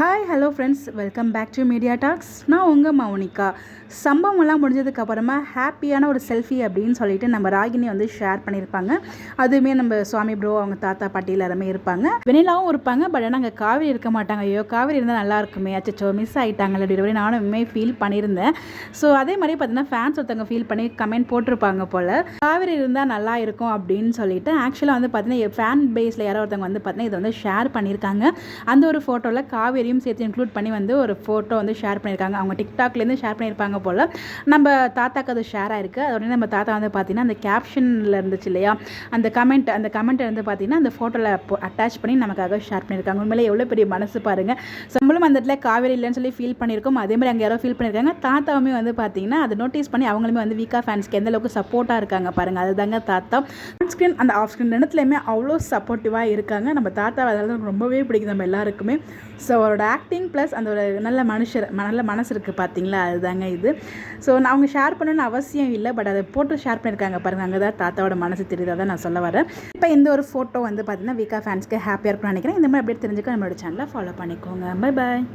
Hi hello friends, welcome back to media talks. நான் உங்கள் மௌனிகா. சம்பவம்லாம் முடிஞ்சதுக்கப்புறமா ஹாப்பியான ஒரு செல்ஃபி அப்படின்னு சொல்லிட்டு நம்ம ராகினி வந்து ஷேர் பண்ணியிருப்பாங்க. அதுவுமே நம்ம சுவாமி ப்ரோ, அவங்க தாத்தா பாட்டி எல்லாருமே இருப்பாங்க, வெனிலாவும் இருப்பாங்க. பட் ஆனால் அங்கே காவேரி இருக்க மாட்டாங்க. ஐயோ காவேரி இருந்தால் நல்லா இருக்குமே, அச்சோ மிஸ் ஆகிட்டாங்க அப்படி நானுமே ஃபீல் பண்ணியிருந்தேன். ஸோ அதே மாதிரி பார்த்தீங்கன்னா ஃபேன்ஸ் ஒருத்தவங்க ஃபீல் பண்ணி கமெண்ட் போட்டிருப்பாங்க போல், காவேரி இருந்தால் நல்லா இருக்கும் அப்படின்னு சொல்லிட்டு. ஆக்சுவலாக வந்து பார்த்தீங்கன்னா ஃபேன் பேஸில் யாரோ ஒருத்தவங்க வந்து பார்த்தீங்கன்னா இதை வந்து ஷேர் பண்ணியிருக்காங்க. அந்த ஒரு ஃபோட்டோவில் காவேரி சேர்த்து இன்க்ளூட் பண்ணி வந்து ஒரு ஃபோட்டோ வந்து ஷேர் பண்ணியிருக்காங்க. அவங்க டிக்டாக்லேருந்து ஷேர் பண்ணியிருப்பாங்க போல். நம்ம தாத்தாக்கு அது ஷேர் ஆயிருக்கு. அதோடனே நம்ம தாத்தா வந்து பார்த்தீங்கன்னா அந்த கேப்ஷனில் இருந்துச்சு இல்லையா, அந்த கமெண்ட் வந்து பார்த்தீங்கன்னா அந்த ஃபோட்டோவில் அட்டாச் பண்ணி நமக்காக ஷேர் பண்ணியிருக்காங்க. உண்மையிலே எவ்வளோ பெரிய மனசு பாருங்கள். நம்மளும் அந்த இடத்துல காவேரி இல்லைன்னு சொல்லி ஃபீல் பண்ணியிருக்கோம். அதே மாதிரி அங்கே யாரோ ஃபீல் பண்ணியிருக்காங்க. தாத்தாவுமே வந்து பார்த்தீங்கன்னா அதை நோட்டீஸ் பண்ணி அவங்களுமே வந்து வீக்கா ஃபேன்ஸ்க்கு எந்த அளவுக்கு சப்போர்ட்டாக இருக்காங்க பாருங்கள். அதுதாங்க தாத்தா. ஆன் ஸ்க்ரீன் அந்த ஆஃப் ஸ்க்ரீன் இடத்துலையுமே அவ்வளோ சப்போர்ட்டிவாக இருக்காங்க. நம்ம தாத்தா அதனால ரொம்பவே பிடிக்கும் நம்ம எல்லாருக்குமே. ஸோ அவரோட ஆக்டிங் ப்ளஸ் அந்த ஒரு நல்ல மனசு இருக்குது பார்த்தீங்களா, அதுதாங்க இது. ஸோ அவங்க ஷேர் பண்ணணும்னு அவசியம் இல்லை, பட் அதை போட்டு ஷேர் பண்ணியிருக்காங்க பாருங்கள். அங்கே தான் தாத்தாவோட மனசு தெரியுதா தான் நான் சொல்ல வரேன். இப்போ இந்த ஒரு ஃபோட்டோ வந்து பார்த்தீங்கன்னா வீக்கா ஃபேன்ஸ்க்கு ஹாப்பியாக இருக்கும்னு நினைக்கிறேன். இந்த மாதிரி அப்படியே தெரிஞ்சுக்க நம்மளோட சேனலை ஃபாலோ பண்ணிக்கோங்க. Bye bye.